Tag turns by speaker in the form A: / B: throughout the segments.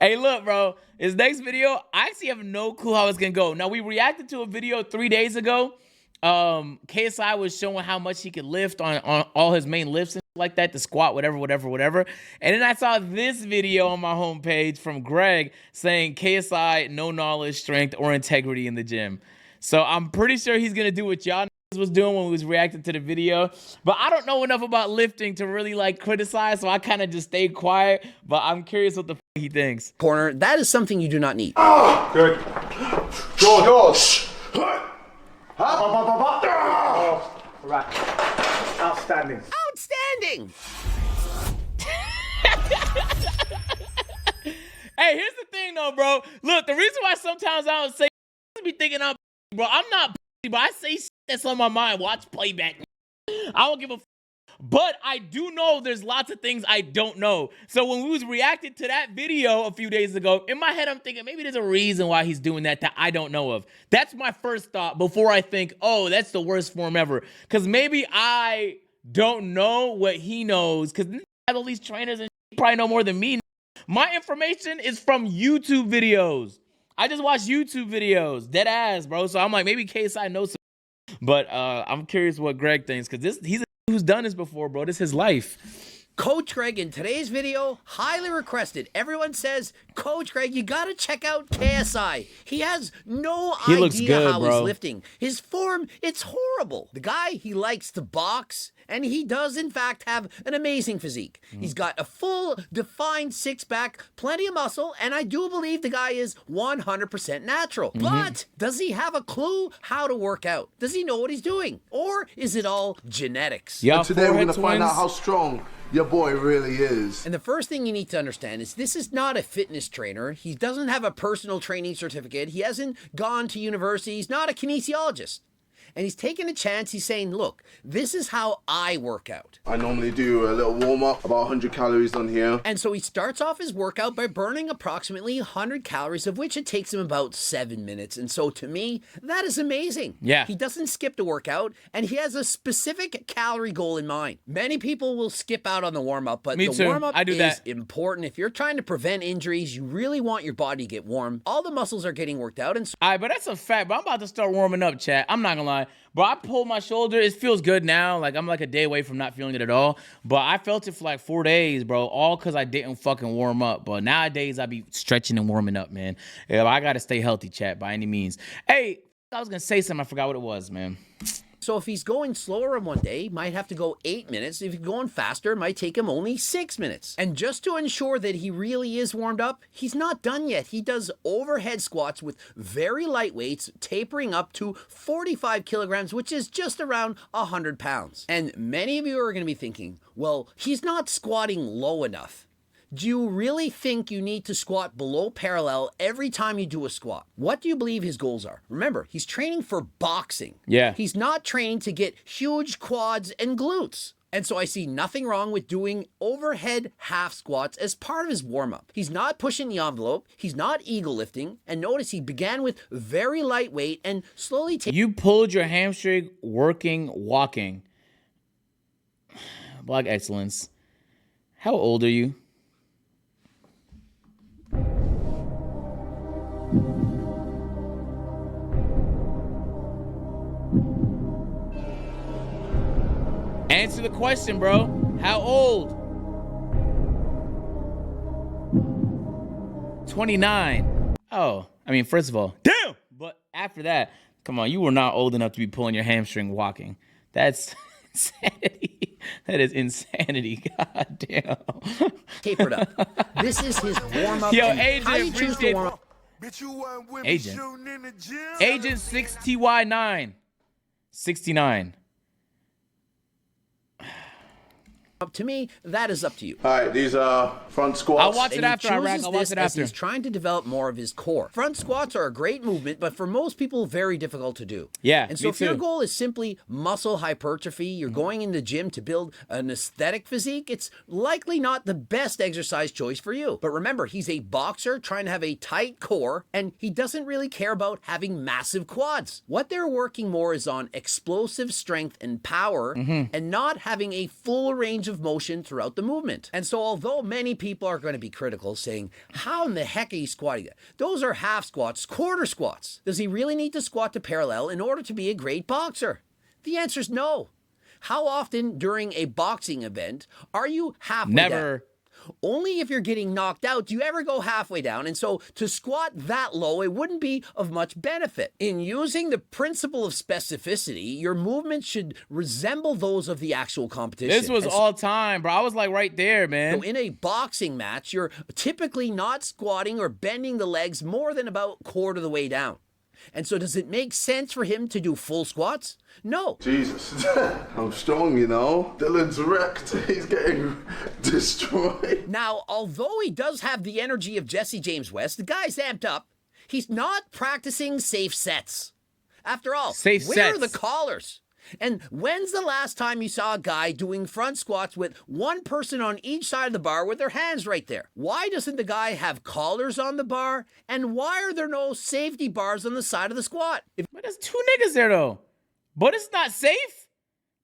A: Hey, look, bro. His next video, I actually have no clue how it's gonna go. Now, we reacted to a video 3 days ago. KSI was showing how much he could lift on all his main lifts and like that, the squat, whatever. And then I saw this video on my homepage from Greg saying KSI, no knowledge, strength, or integrity in the gym. So I'm pretty sure he's gonna do what y'all was doing when we was reacting to the video, but I don't know enough about lifting to really like criticize, so I kind of just stayed quiet. But I'm curious what the f he thinks.
B: Corner, that is something you do not need.
C: Oh, good. George. Oh, right. Outstanding.
B: Outstanding.
A: Hey, here's the thing though, bro. Look, the reason why sometimes I don't say be thinking I'm bro, I'm not but I say shit that's on my mind. Watch playback. I don't give a f. But I do know there's lots of things I don't know. So when we was reacting to that video a few days ago, in my head I'm thinking maybe there's a reason why he's doing that I don't know of. That's my first thought before I think, oh, that's the worst form ever. Because maybe I don't know what he knows. Because all these trainers and probably know more than me. My information is from YouTube videos. I just watch YouTube videos, dead ass, bro. So I'm like, maybe KSI knows something. But I'm curious what Greg thinks, because he's a who's done this before, bro. This is his life.
B: Coach Greg in today's video, highly requested. Everyone says, Coach Greg, you gotta check out KSI. He has no idea how he's lifting. His form, it's horrible. The guy, he likes to box, and he does, in fact, have an amazing physique. He's got a full, defined six-pack, plenty of muscle, and I do believe the guy is 100% natural. But does he have a clue how to work out? Does he know what he's doing? Or is it all genetics?
D: Yeah, today we're gonna find out how strong your boy really is.
B: And the first thing you need to understand is this is not a fitness trainer. He doesn't have a personal training certificate. He hasn't gone to university. He's not a kinesiologist. And he's taking a chance. He's saying, look, this is how I work out.
D: I normally do a little warm-up, about 100 calories on here.
B: And so he starts off his workout by burning approximately 100 calories, of which it takes him about 7 minutes. And so to me, that is amazing.
A: Yeah.
B: He doesn't skip the workout, and he has a specific calorie goal in mind. Many people will skip out on the warm-up, but the warm-up is important. If you're trying to prevent injuries, you really want your body to get warm. All the muscles are getting worked out. And so
A: all right, but that's a fact. But I'm about to start warming up, chat. I'm not gonna lie. Bro, I pulled my shoulder. It feels good now. Like, I'm like a day away from not feeling it at all. But I felt it for like 4 days, bro. All because I didn't fucking warm up. But nowadays, I be stretching and warming up, man. Yeah, I got to stay healthy, chat, by any means. Hey, I was going to say something. I forgot what it was, man.
B: So if he's going slower one day, might have to go 8 minutes. If he's going faster, it might take him only 6 minutes. And just to ensure that he really is warmed up, he's not done yet. He does overhead squats with very light weights, tapering up to 45 kilograms, which is just around 100 pounds. And many of you are going to be thinking, well, he's not squatting low enough. Do you really think you need to squat below parallel every time you do a squat? What do you believe his goals are? Remember, he's training for boxing.
A: Yeah.
B: He's not training to get huge quads and glutes. And so I see nothing wrong with doing overhead half squats as part of his warm-up. He's not pushing the envelope. He's not eagle lifting. And notice he began with very lightweight and slowly
A: You pulled your hamstring walking. Blog excellence. How old are you? Answer the question, bro. How old? 29. Oh, I mean, first of all, damn. But after that, come on, you were not old enough to be pulling your hamstring walking. That's insanity. That is insanity. God damn.
B: Tapered up. This is his warm-up.
A: Yo,
B: Agent,
A: Agent 6TY9. 69.
B: Up to me, that is up to you.
D: All right, these are front squats.
A: I'll watch it after, Iraq. I'll watch it after.
B: He's trying to develop more of his core. Front squats are a great movement, but for most people, very difficult to do.
A: Yeah,
B: and so if your goal is simply muscle hypertrophy, you're going in the gym to build an aesthetic physique, it's likely not the best exercise choice for you. But remember, he's a boxer trying to have a tight core, and he doesn't really care about having massive quads. What they're working more is on explosive strength and power, and not having a full range range of motion throughout the movement. And so although many people are going to be critical, saying, how in the heck are you squatting that? Those are half squats, quarter squats. Does he really need to squat to parallel in order to be a great boxer? The answer is no. How often during a boxing event are you halfway down?
A: Never.
B: Only if you're getting knocked out do you ever go halfway down, and so to squat that low, it wouldn't be of much benefit. In using the principle of specificity, your movements should resemble those of the actual competition.
A: This was all time, bro. I was like right there, man.
B: So in a boxing match, you're typically not squatting or bending the legs more than about quarter of the way down. And so does it make sense for him to do full squats? No.
D: Jesus, I'm strong, you know. Dylan's wrecked. He's getting destroyed.
B: Now, although he does have the energy of Jesse James West, the guy's amped up. He's not practicing safe sets. After all, where are the collars? And when's the last time you saw a guy doing front squats with one person on each side of the bar with their hands right there? Why doesn't the guy have collars on the bar? And why are there no safety bars on the side of the squat?
A: But there's two niggas there, though. But it's not safe.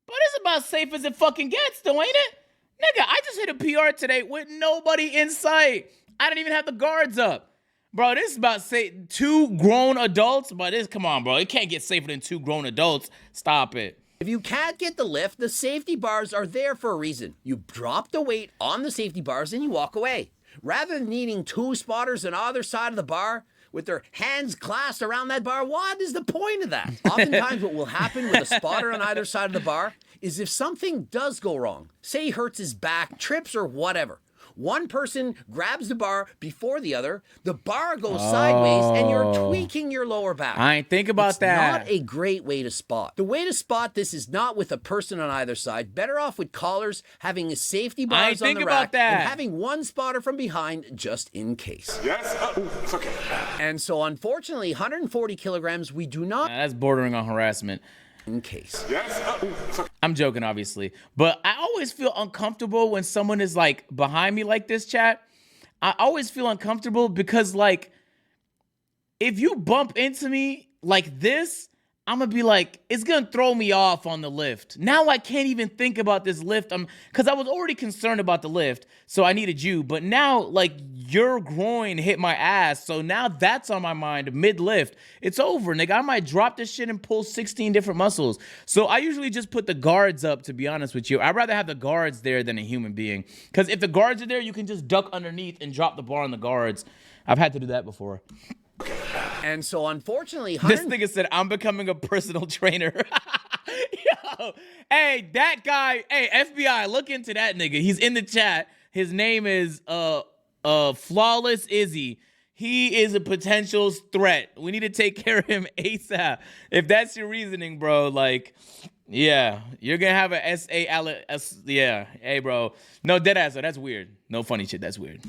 A: But it's about safe as it fucking gets, though, ain't it? Nigga, I just hit a PR today with nobody in sight. I didn't even have the guards up. Bro, this is about, say, two grown adults. But this, come on, bro. It can't get safer than two grown adults. Stop it.
B: If you can't get the lift, the safety bars are there for a reason. You drop the weight on the safety bars and you walk away. Rather than needing two spotters on either side of the bar with their hands clasped around that bar, what is the point of that? Oftentimes what will happen with a spotter on either side of the bar is if something does go wrong, say he hurts his back, trips or whatever, one person grabs the bar before the other, the bar goes sideways, and you're tweaking your lower back.
A: I ain't think about that.
B: It's not a great way to spot. The way to spot this is not with a person on either side. Better off with collars, having a safety bars on the rack, and having one spotter from behind just in case.
C: Yes? It's okay.
B: And so, unfortunately, 140 kilograms, we do not...
A: That's bordering on harassment.
B: In case.
C: Yes?
A: I'm joking, obviously. But I always feel uncomfortable when someone is, like, behind me like this, chat. I always feel uncomfortable because, like, if you bump into me like this, I'm going to be like, it's going to throw me off on the lift. Now I can't even think about this lift. Because I was already concerned about the lift, so I needed you. But now, like, your groin hit my ass, so now that's on my mind mid-lift. It's over, nigga. I might drop this shit and pull 16 different muscles. So I usually just put the guards up, to be honest with you. I'd rather have the guards there than a human being. Because if the guards are there, you can just duck underneath and drop the bar on the guards. I've had to do that before.
B: And so, unfortunately...
A: This nigga said, I'm becoming a personal trainer. Yo, hey, that guy, hey, FBI, look into that nigga. He's in the chat. His name is Flawless Izzy. He is a potential threat. We need to take care of him ASAP. If that's your reasoning, bro, like, yeah, you're going to have a yeah. Hey, bro. No, deadass, though. That's weird. No funny shit. That's weird.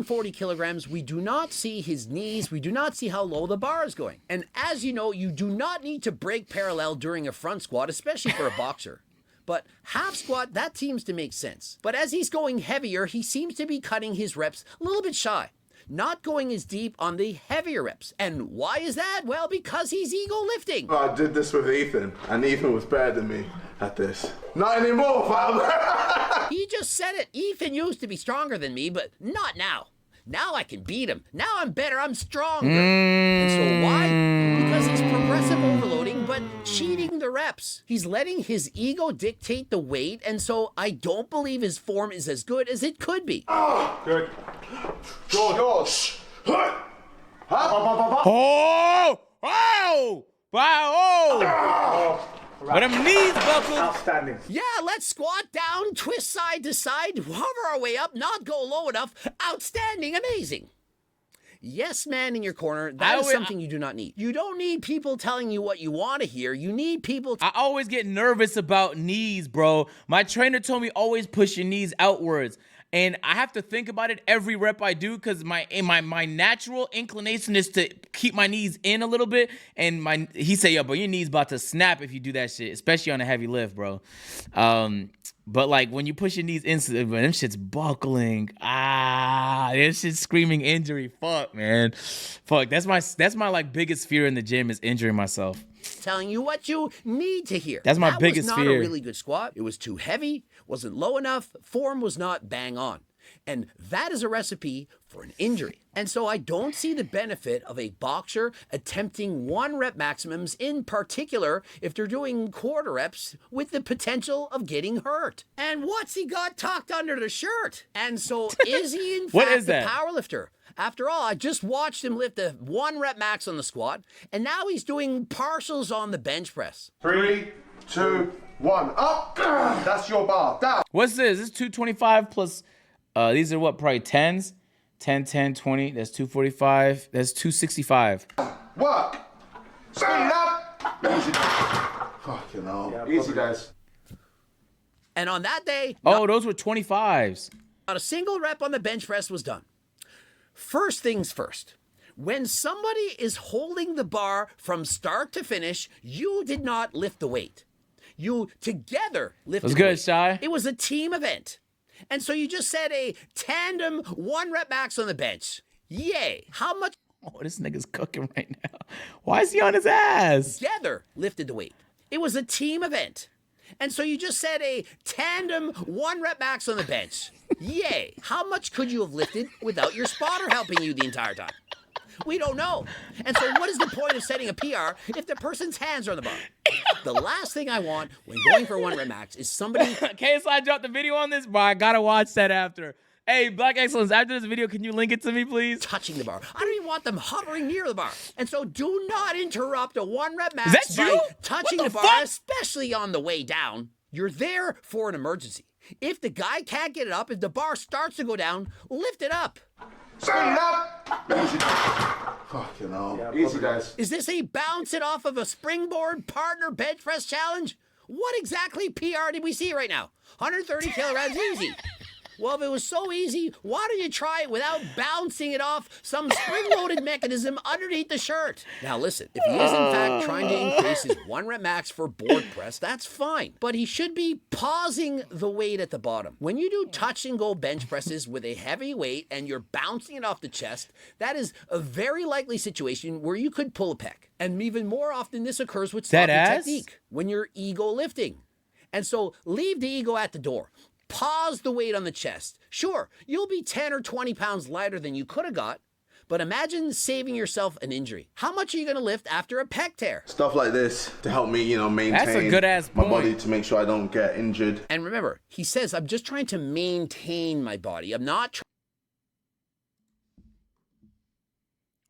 B: 40 kilograms, we do not see his knees, we do not see how low the bar is going. And as you know, you do not need to break parallel during a front squat, especially for a boxer. But half squat, that seems to make sense. But as he's going heavier, he seems to be cutting his reps a little bit shy, not going as deep on the heavier reps. And why is that? Well, because he's ego lifting.
D: I did this with Ethan, and Ethan was better than me at this. Not anymore, fam.
B: He just said it. Ethan used to be stronger than me, but not now. Now I can beat him. Now I'm better. I'm stronger. And so why? Because he's progressive overloading, but cheating the reps. He's letting his ego dictate the weight, and so I don't believe his form is as good as it could be.
C: Good.
D: George.
A: Oh! Oh! Wow! Oh! But them knees buckled.
C: Outstanding.
B: Yeah, let's squat down, twist side to side, hover our way up, not go low enough. Outstanding, amazing. Yes, man in your corner, that is something you do not need. You don't need people telling you what you want to hear. You need people...
A: I always get nervous about knees, bro. My trainer told me always push your knees outwards. And I have to think about it every rep I do because my natural inclination is to keep my knees in a little bit. And he said, yo, but your knees about to snap if you do that shit, especially on a heavy lift, bro. But like when you push your knees instantly, but them shit's buckling. This shit's screaming injury. Fuck, man. Fuck. That's my like biggest fear in the gym is injuring myself.
B: Telling you what you need to hear.
A: That's my
B: That
A: biggest
B: was not
A: fear.
B: a really good squat. It was too heavy, wasn't low enough, form was not bang on. And that is a recipe for an injury. And so I don't see the benefit of a boxer attempting 1 rep maximums, in particular if they're doing quarter reps with the potential of getting hurt. And what's he got tucked under the shirt? And so is he in
A: What
B: fact
A: is
B: a
A: that?
B: powerlifter? After all, I just watched him lift a 1 rep max on the squat, and now he's doing partials on the bench press.
C: 3, 2, 1. Up. That's your bar. Down.
A: What's this? This is 225 plus, these are what, probably 10s? 10, 10, 20, that's 245, that's 265.
C: Work. Speed up. Easy.
D: Fucking hell.
C: Easy, guys.
B: And on that day,
A: Oh, those were 25s.
B: not a single rep on the bench press was done. First things first, when somebody is holding the bar from start to finish, you did not lift the weight. You together lifted
A: That's
B: the
A: good,
B: weight.
A: Shy.
B: It was a team event. And so you just said a tandem 1 rep max on the bench. Yay. How much
A: Oh, this nigga's cooking right now. Why is he on his ass?
B: together lifted the weight? It was a team event. And so you just said a tandem 1 rep max on the bench. Yay. How much could you have lifted without your spotter helping you the entire time? We don't know. And so what is the point of setting a PR if the person's hands are on the bar? The last thing I want when going for a 1 rep max is somebody
A: KSI dropped the video on this, but I gotta watch that after. Hey, Black Excellence, after this video, can you link it to me, please?
B: touching the bar. I don't even want them hovering near the bar. And so do not interrupt a 1 rep max
A: Is that
B: by
A: you?
B: touching
A: What
B: the
A: the
B: bar,
A: fuck?
B: especially on the way down. You're there for an emergency. If the guy can't get it up, if the bar starts to go down, lift it up.
C: Speed up. Easy.
D: Fucking hell.
C: Easy, guys.
B: Is this a bounce it off of a springboard partner bench press challenge? What exactly PR did we see right now? 130 kilograms easy. Well, if it was so easy, why don't you try it without bouncing it off some spring-loaded mechanism underneath the shirt? Now listen, if he is in fact trying to increase his 1 rep max for board press, that's fine. But he should be pausing the weight at the bottom. When you do touch and go bench presses with a heavy weight and you're bouncing it off the chest, that is a very likely situation where you could pull a pec. And even more often, this occurs with
A: Dead
B: sloppy
A: ass?
B: technique, when you're ego lifting. And so leave the ego at the door. Pause the weight on the chest. Sure, you'll be 10 or 20 pounds lighter than you could have got, but imagine saving yourself an injury. How much are you going to lift after a pec tear?
D: Stuff like this to help me, maintain
A: That's a good-ass
D: my
A: point.
D: body to make sure I don't get injured.
B: And remember, he says, I'm just trying to maintain my body. I'm not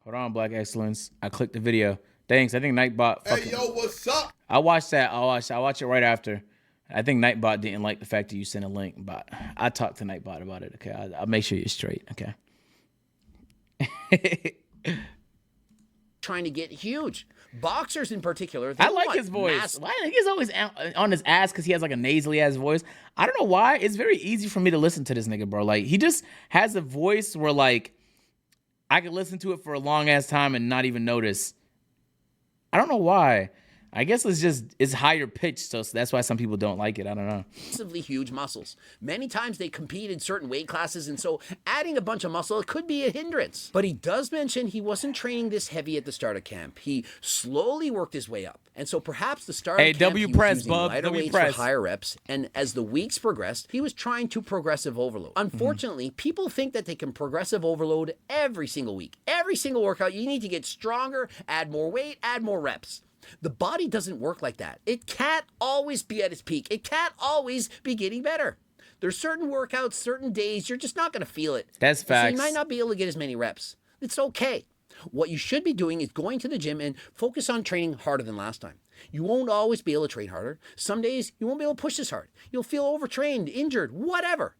A: Hold on, Black Excellence. I clicked the video. Thanks. I think Nightbot.
D: Hey, yo, what's up?
A: I watched that. I'll watch it right after. I think Nightbot didn't like the fact that you sent a link, but I talked to Nightbot about it. Okay, I'll make sure you're straight. Okay.
B: trying to get huge. Boxers in particular, they
A: I like
B: want
A: his voice.
B: mass-
A: Why he's always on his ass because he has like a nasally ass voice. I don't know why. It's very easy for me to listen to this nigga, bro. Like he just has a voice where like I could listen to it for a long ass time and not even notice. I don't know why. I guess it's higher pitched, so that's why some people don't like it. I don't know.
B: massively huge muscles. Many times they compete in certain weight classes, and so adding a bunch of muscle could be a hindrance. But he does mention he wasn't training this heavy at the start of camp. He slowly worked his way up. And so perhaps the start
A: Hey,
B: of camp,
A: W
B: he was
A: press,
B: using
A: bub,
B: lighter
A: W
B: weights
A: press.
B: for higher reps, and as the weeks progressed, he was trying to progressive overload. Unfortunately, people think that they can progressive overload every single week. Every single workout, you need to get stronger, add more weight, add more reps. The body doesn't work like that. It can't always be at its peak. It can't always be getting better. There's certain workouts, certain days, you're just not going to feel it.
A: That's
B: So you
A: facts.
B: might not be able to get as many reps. It's okay. What you should be doing is going to the gym and focus on training harder than last time. You won't always be able to train harder. Some days you won't be able to push as hard. You'll feel overtrained, injured, whatever.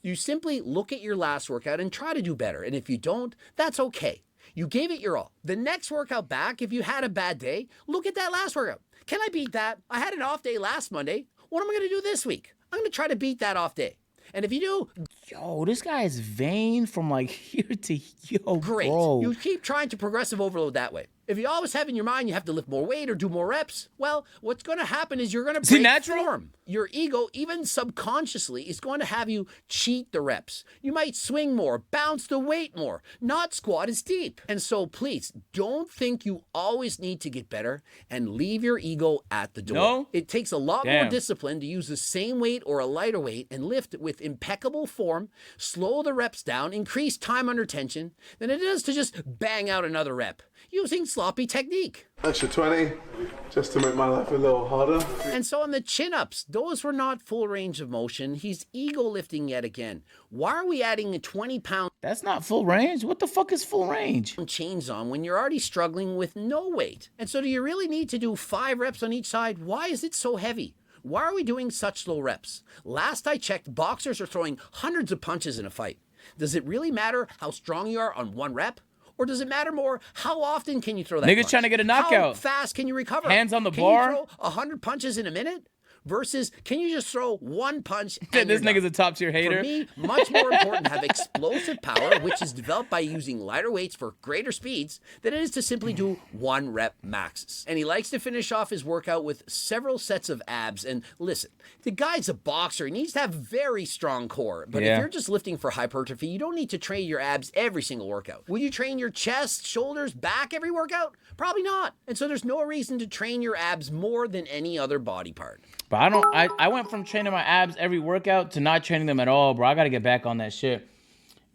B: You simply look at your last workout and try to do better. And if you don't, that's okay. You gave it your all. The next workout back, if you had a bad day, look at that last workout. Can I beat that? I had an off day last Monday. What am I going to do this week? I'm going to try to beat that off day. And if you do,
A: Yo, this guy is vain from like here to
B: great.
A: bro.
B: You keep trying to progressive overload that way. If you always have in your mind you have to lift more weight or do more reps, well, what's going to happen is you're going to
A: he
B: break
A: natural?
B: form. Your ego, even subconsciously, is going to have you cheat the reps. You might swing more, bounce the weight more, not squat as deep. And so please, don't think you always need to get better and leave your ego at the door.
A: No?
B: It takes a lot more
A: Damn.
B: discipline to use the same weight or a lighter weight and lift with impeccable form, slow the reps down, increase time under tension, than it is to just bang out another rep using sloppy technique.
D: Extra 20, just to make my life a little harder.
B: And so on the chin-ups, those were not full range of motion. He's ego lifting yet again. Why are we adding a 20-pound
A: That's not full range. What the fuck is full range?
B: chains on when you're already struggling with no weight? And so do you really need to do 5 reps on each side? Why is it so heavy? Why are we doing such slow reps? Last I checked, boxers are throwing hundreds of punches in a fight. Does it really matter how strong you are on 1 rep? Or does it matter more how often can you throw that
A: Niggas
B: punch?
A: trying to get a
B: How
A: knockout.
B: fast can you recover?
A: Hands on the
B: can
A: bar?
B: you throw 100 punches in a minute? Versus, can you just throw 1 punch and
A: This
B: you're
A: nigga's
B: done?
A: a top tier hater.
B: For me, much more important to have explosive power, which is developed by using lighter weights for greater speeds, than it is to simply do 1 rep maxes. And he likes to finish off his workout with several sets of abs. And listen, the guy's a boxer. He needs to have very strong core. But
A: Yeah.
B: if you're just lifting for hypertrophy, you don't need to train your abs every single workout. Will you train your chest, shoulders, back every workout? Probably not. And so there's no reason to train your abs more than any other body part.
A: But I went from training my abs every workout to not training them at all, bro. I got to get back on that shit.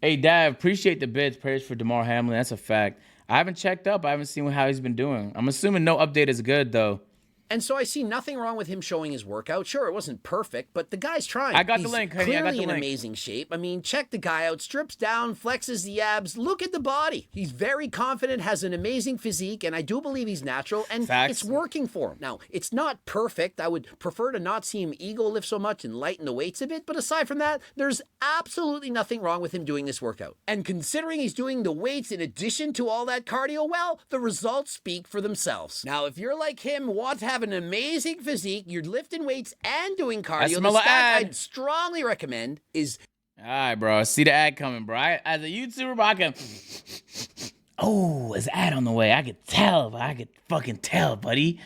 A: Hey, Dad, appreciate the bits. Prayers for DeMar Hamlin. That's a fact. I haven't checked up. I haven't seen how he's been doing. I'm assuming no update is good, though.
B: And so I see nothing wrong with him showing his workout. Sure, it wasn't perfect, but the guy's trying.
A: I got the
B: He's
A: link, honey. I got
B: clearly
A: the
B: in
A: link.
B: amazing shape. I mean, check the guy out. Strips down, flexes the abs. Look at the body. He's very confident, has an amazing physique, and I do believe he's natural, and
A: Facts.
B: it's working for him. Now, it's not perfect. I would prefer to not see him ego lift so much and lighten the weights a bit, but aside from that, there's absolutely nothing wrong with him doing this workout. And considering he's doing the weights in addition to all that cardio, well, the results speak for themselves. Now, if you're like him, want to have an amazing physique, you're lifting weights and doing cardio,
A: smell
B: the
A: a
B: stack
A: ad.
B: I'd strongly recommend is
A: All right, bro. I see the ad coming, bro. As a YouTuber, bro, I can... Oh, there's an ad on the way. I could tell, but I could fucking tell, buddy.